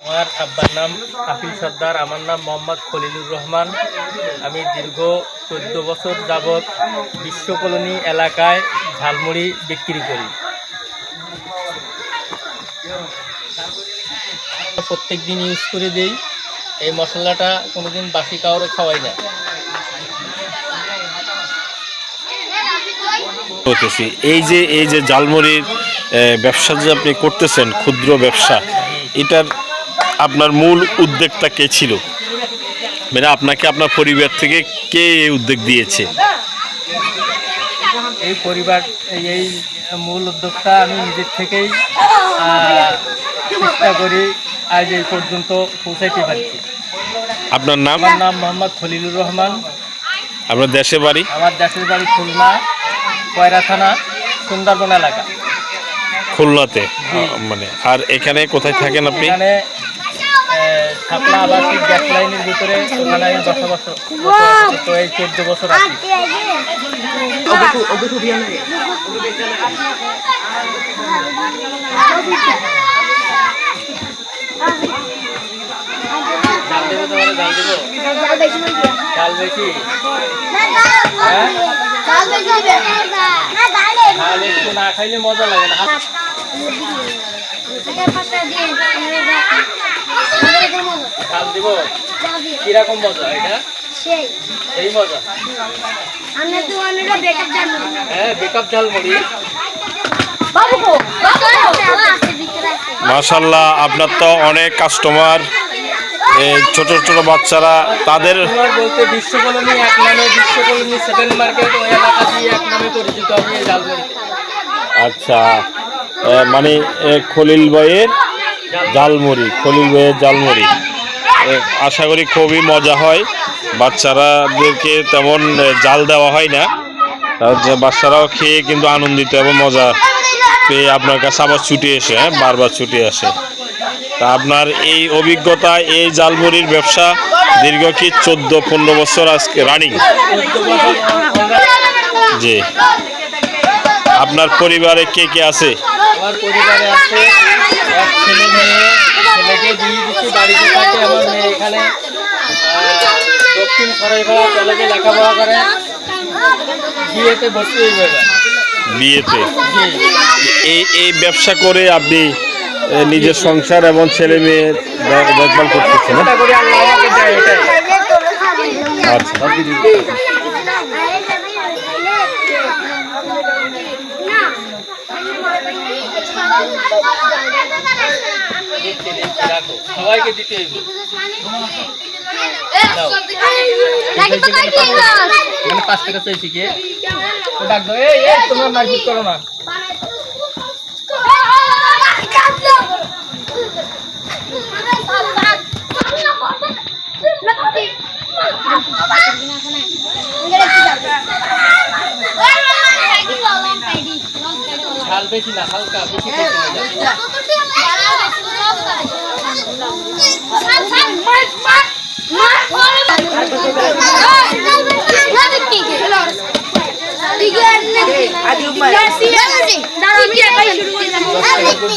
আমার আব্বার নাম আকিল সর্দার, আমার নাম মোহাম্মদ খলিলুর রহমান। আমি দীর্ঘ 14 বছর যাবৎ বিশ্ব কলোনি এলাকায় ঝালমুড়ি বিক্রি করি। প্রত্যেক দিন ইউজ করে দিই। এই মশলাটা কোনোদিন বাসি কাউরে খাওয়াই না। এই যে ঝালমুড়ির ব্যবসা যে আপনি করতেছেন, ক্ষুদ্র ব্যবসা, এটার আপনার মূল উদ্যোগটা কে ছিল? মানে আপনাকে আপনার পরিবার থেকে কে এই উদ্যোগ দিয়েছে? এই পরিবার এই মূল উদ্যোগটা আমি নিজের থেকেই চেষ্টা করি আজ এই পর্যন্ত পৌঁছাইতে পারছি। আপনার নাম? আমার নাম মোহাম্মদ খলিলুর রহমান। আপনার দেশের বাড়ি? আমার দেশের বাড়ি খুলনা, কয়রা থানা, সুন্দরবন এলাকা। খুলনাতে? মানে আর এখানে কোথায় থাকেন আপনি? এখানে শাপলা আবাসিক গ্যাস লাইনের ভিতরে, ওখানে আমি বসবাস তো এই 14 বছর আছি। জাল দেবো তোমার, জাল দেবো, জাল বেশি, জাল একটু না খাইলে মজা লাগে না। জাল দিব, কিরকম মজা এটা? এই মজা। হ্যাঁ, বেকআপ ঝালমুড়ি। মাশাআল্লাহ, আপনার তো অনেক কাস্টমার, ছোট ছোট বাচ্চারা, তাদের বলতে বিশ্ব কলোনি এক নামে, বিশ্ব কলোনি 7 মার্কেট, ওই এলাকা দিয়ে এক নামে পরিচিত আমি এই ঝালমুড়ি। আচ্ছা, মানে খলিল ভাইয়ের ঝালমুড়ি, খলিল ভাইয়ের ঝালমুড়ি আশা করি খুবই মজা হয়। বাচ্চারাদেরকে তেমন জাল দেওয়া হয় না, বাচ্চারাও খেয়ে কিন্তু আনন্দিত এবং মজা পেয়ে আপনার কাছে আবার ছুটে এসে, বারবার ছুটে আসে। তা আপনার এই অভিজ্ঞতা, এই ঝালমুড়ির ব্যবসা দীর্ঘ কি 14-15 বছর আজকে রানিং? জি। আপনার পরিবারে কে কে আছে? আমার পরিবারে আছে এক ছেলে মেয়ে, ছেলেকে দিয়ে দিচ্ছি, বাড়িতে থাকে। আমার মেয়ে এখানে দক্ষিণ সরাইপাড়া কলেজে লেখাপড়া করে, বিয়েতে ভর্তি হয়ে যাবে। বিয়েতে? এই ব্যবসা করে আপনি নিজের সংসার এবং ছেলে মেয়ের দেখভাল করতেছেন? আচ্ছা, সবাইকে দিতে হইব। মানে 5 টাকা চাইছি, কে ডাক দাও। এই তোমরা মারপিট করো না। ঝাল বেশি না, হালকা বেশি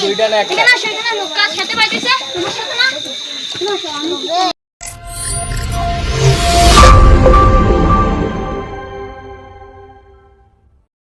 দুইটা না একটা।